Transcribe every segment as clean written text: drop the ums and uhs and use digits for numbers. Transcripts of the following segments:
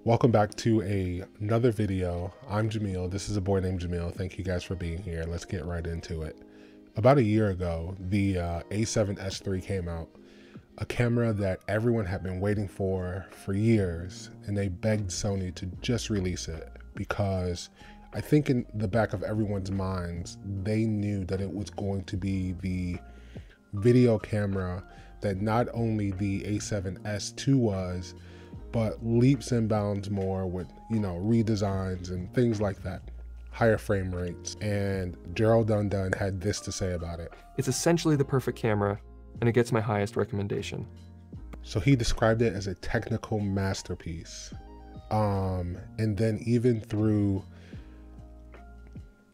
Welcome back to another video. I'm Jamil. This is a boy named Jamil. Thank you guys for being here. Let's get right into it. About a year ago, the A7S3 came out, a camera that everyone had been waiting for years, and they begged Sony to just release it because I think in the back of everyone's minds, they knew that it was going to be the video camera that not only the A7S2 was, but leaps and bounds more with, redesigns and things like that, higher frame rates. And Gerald Dundon had this to say about it. It's essentially the perfect camera, and it gets my highest recommendation. So he described it as a technical masterpiece. And then even through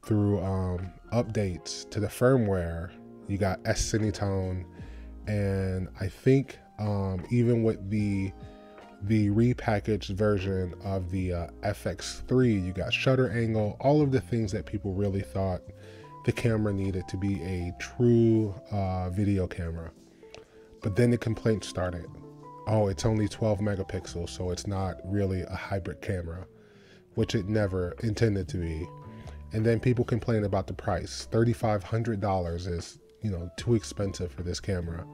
updates to the firmware, you got S-Cinetone, and I think even with the repackaged version of the FX3, you got shutter angle, all of the things that people really thought the camera needed to be a true video camera. But then the complaints started. Oh, it's only 12 megapixels, so it's not really a hybrid camera, which it never intended to be. And then people complain about the price. $3,500 is, too expensive for this camera.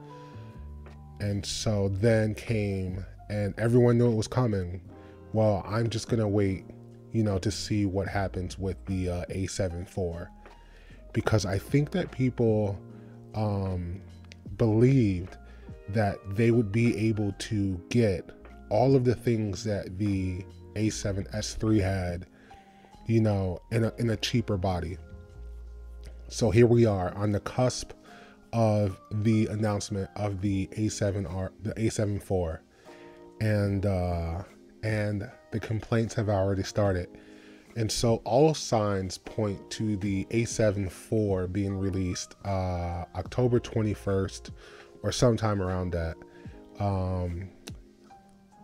And so then came, and everyone knew it was coming. Well, I'm just gonna wait, to see what happens with the A7IV, because I think that people believed that they would be able to get all of the things that the A7S3 had, in a cheaper body. So here we are on the cusp of the announcement of the A7IV, and the complaints have already started. And so all signs point to the A7IV being released October 21st or sometime around that. And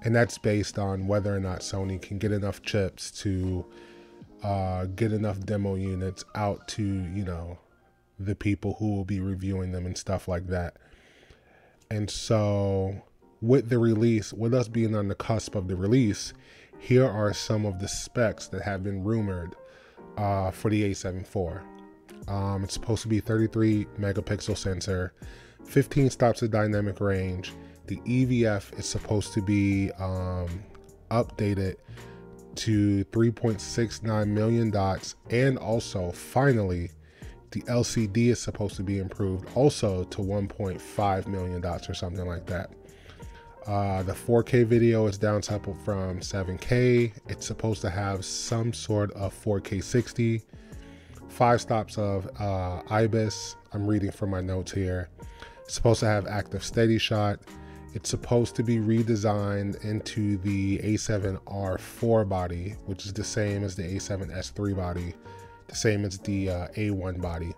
that's based on whether or not Sony can get enough chips to get enough demo units out to, the people who will be reviewing them and stuff like that. And so with the release, with us being on the cusp of the release, here are some of the specs that have been rumored for the A7IV. It's supposed to be 33 megapixel sensor, 15 stops of dynamic range. The EVF is supposed to be updated to 3.69 million dots, and also finally the LCD is supposed to be improved also to 1.5 million dots or something like that. The 4K video is downsampled from 7K. It's supposed to have some sort of 4K 60, 5 stops of IBIS. I'm reading from my notes here. It's supposed to have active steady shot. It's supposed to be redesigned into the A7R4 body, which is the same as the A7S3 body, the same as the A1 body.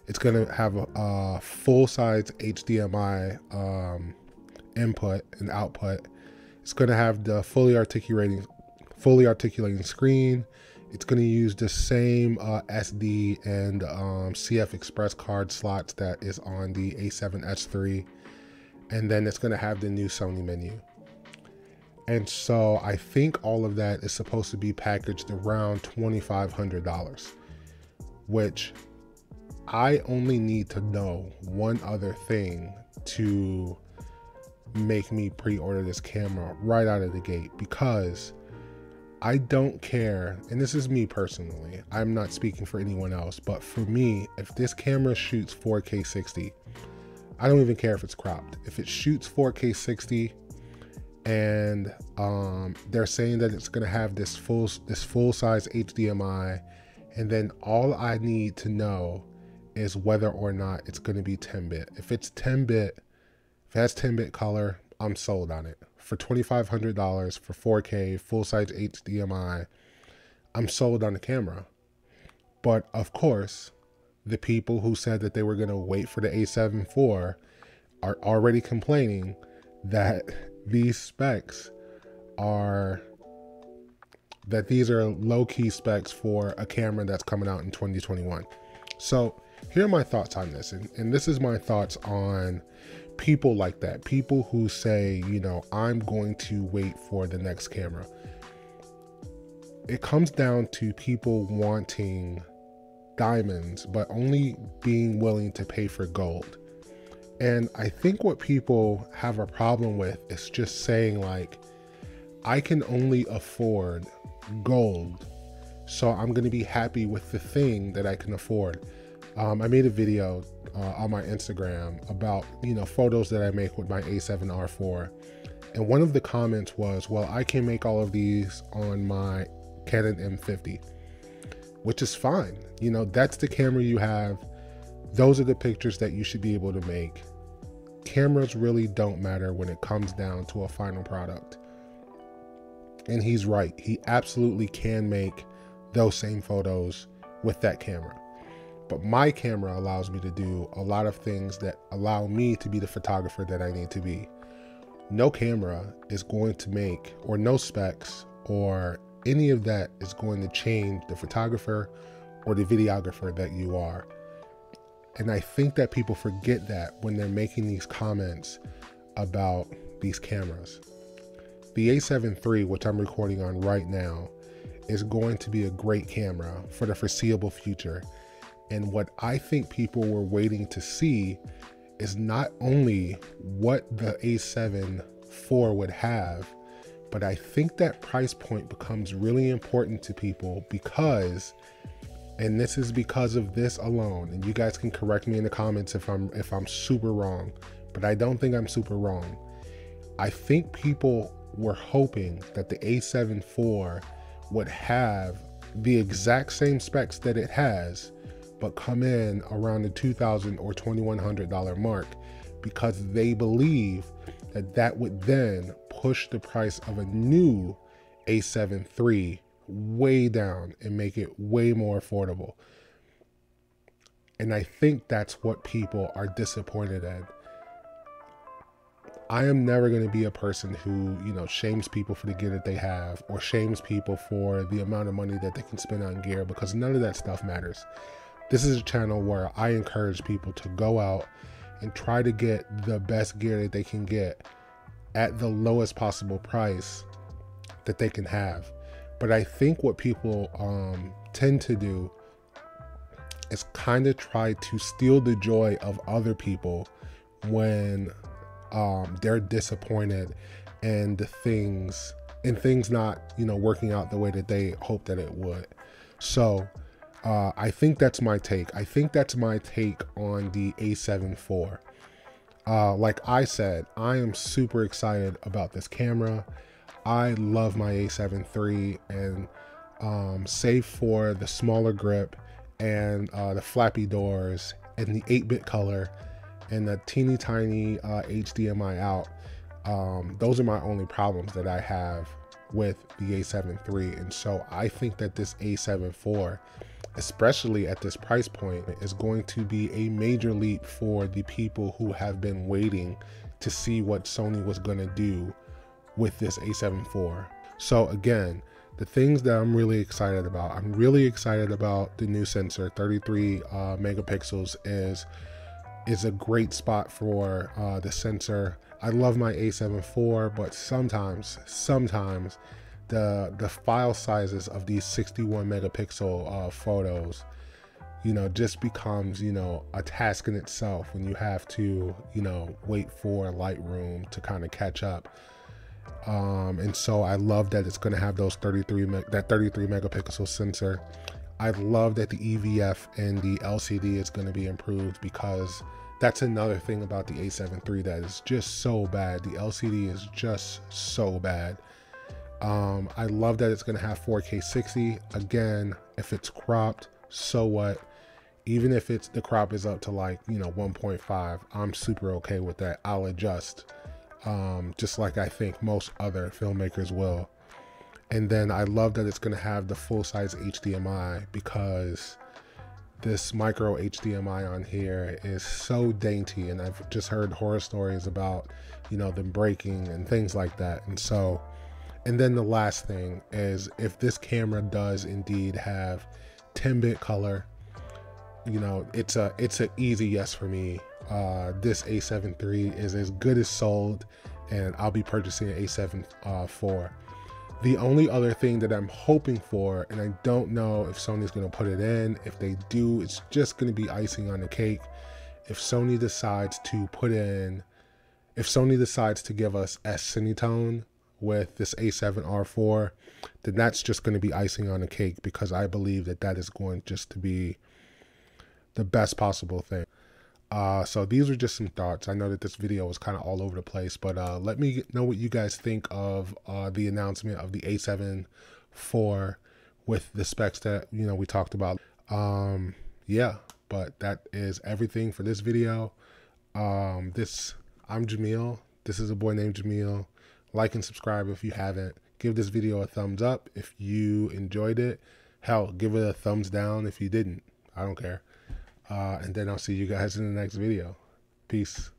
It's going to have a full-size HDMI input and output. It's going to have the fully articulating screen. It's going to use the same SD and CF Express card slots that is on the A7S3. And then it's going to have the new Sony menu. And so I think all of that is supposed to be packaged around $2,500, which I only need to know one other thing to make me pre-order this camera right out of the gate, because I don't care, and this is me personally, I'm not speaking for anyone else, but for me, if this camera shoots 4K 60, I don't even care if it's cropped. If it shoots 4K 60 and they're saying that it's going to have this full size HDMI, and then all I need to know is whether or not it's going to be 10-bit. If it's 10-bit, if it has 10-bit color, I'm sold on it. For $2,500 for 4K full size HDMI, I'm sold on the camera. But of course, the people who said that they were going to wait for the A7IV are already complaining that these specs are, that these are low-key specs for a camera that's coming out in 2021. So here are my thoughts on this, and this is my thoughts on people like that, people who say, you know, I'm going to wait for the next camera. It comes down to people wanting diamonds, but only being willing to pay for gold. And I think what people have a problem with is just saying like, I can only afford gold, so I'm going to be happy with the thing that I can afford. I made a video on my Instagram about, you know, photos that I make with my A7R4. And one of the comments was, well, I can make all of these on my Canon M50, which is fine. You know, that's the camera you have. Those are the pictures that you should be able to make. Cameras really don't matter when it comes down to a final product. And he's right. He absolutely can make those same photos with that camera. But my camera allows me to do a lot of things that allow me to be the photographer that I need to be. No camera is going to make, or no specs or any of that is going to change the photographer or the videographer that you are. And I think that people forget that when they're making these comments about these cameras. The A7 III, which I'm recording on right now, is going to be a great camera for the foreseeable future. And what I think people were waiting to see is not only what the A7 IV would have, but I think that price point becomes really important to people because, and this is because of this alone, and you guys can correct me in the comments if I'm super wrong, but I don't think I'm super wrong. I think people were hoping that the A7 IV would have the exact same specs that it has, but come in around the $2,000 or $2,100 mark, because they believe that that would then push the price of a new A7 III way down and make it way more affordable. And I think that's what people are disappointed in. I am never going to be a person who, you know, shames people for the gear that they have or shames people for the amount of money that they can spend on gear, because none of that stuff matters. This is a channel where I encourage people to go out and try to get the best gear that they can get at the lowest possible price that they can have. But I think what people tend to do is kind of try to steal the joy of other people when they're disappointed and things not, you know, working out the way that they hope that it would. So I think that's my take. I think that's my take on the A7 IV. Like I said, I am super excited about this camera. I love my A7 III, and save for the smaller grip and the flappy doors and the 8-bit color and the teeny tiny HDMI out, those are my only problems that I have with the A7 III. And so I think that this A7 IV, especially at this price point, is going to be a major leap for the people who have been waiting to see what Sony was going to do with this A7 IV. So again, the things that I'm really excited about, I'm really excited about the new sensor. 33 megapixels is a great spot for the sensor. I love my A7 IV, but sometimes the file sizes of these 61 megapixel photos, you know, just becomes, you know, a task in itself when you have to, you know, wait for Lightroom to kind of catch up. And so I love that it's going to have those 33 megapixel sensor. I love that the EVF and the LCD is going to be improved, because that's another thing about the A7 III that is just so bad. The LCD is just so bad. I love that it's going to have 4K 60. Again, if it's cropped, so what? Even if the crop is up to, like, you know, 1.5, I'm super okay with that. I'll adjust, just like I think most other filmmakers will. And then I love that it's going to have the full-size HDMI, because this micro HDMI on here is so dainty, and I've just heard horror stories about, you know, them breaking and things like that. And so, and then the last thing is, if this camera does indeed have 10-bit color, you know, it's a easy yes for me. this A7 III is as good as sold, and I'll be purchasing an A7 IV. The only other thing that I'm hoping for, and I don't know if Sony's going to put it in, if they do, it's just going to be icing on the cake. If Sony decides to put in, if Sony decides to give us S-Cinetone with this A7R4, then that's just going to be icing on the cake, because I believe that that is going just to be the best possible thing. So these are just some thoughts. I know that this video was kind of all over the place, but let me know what you guys think of the announcement of the A7 IV with the specs that, you know, we talked about. Yeah, but that is everything for this video. I'm Jamil. This is a boy named Jamil. Like and subscribe if you haven't. Give this video a thumbs up if you enjoyed it. Hell, give it a thumbs down if you didn't. I don't care. And then I'll see you guys in the next video. Peace.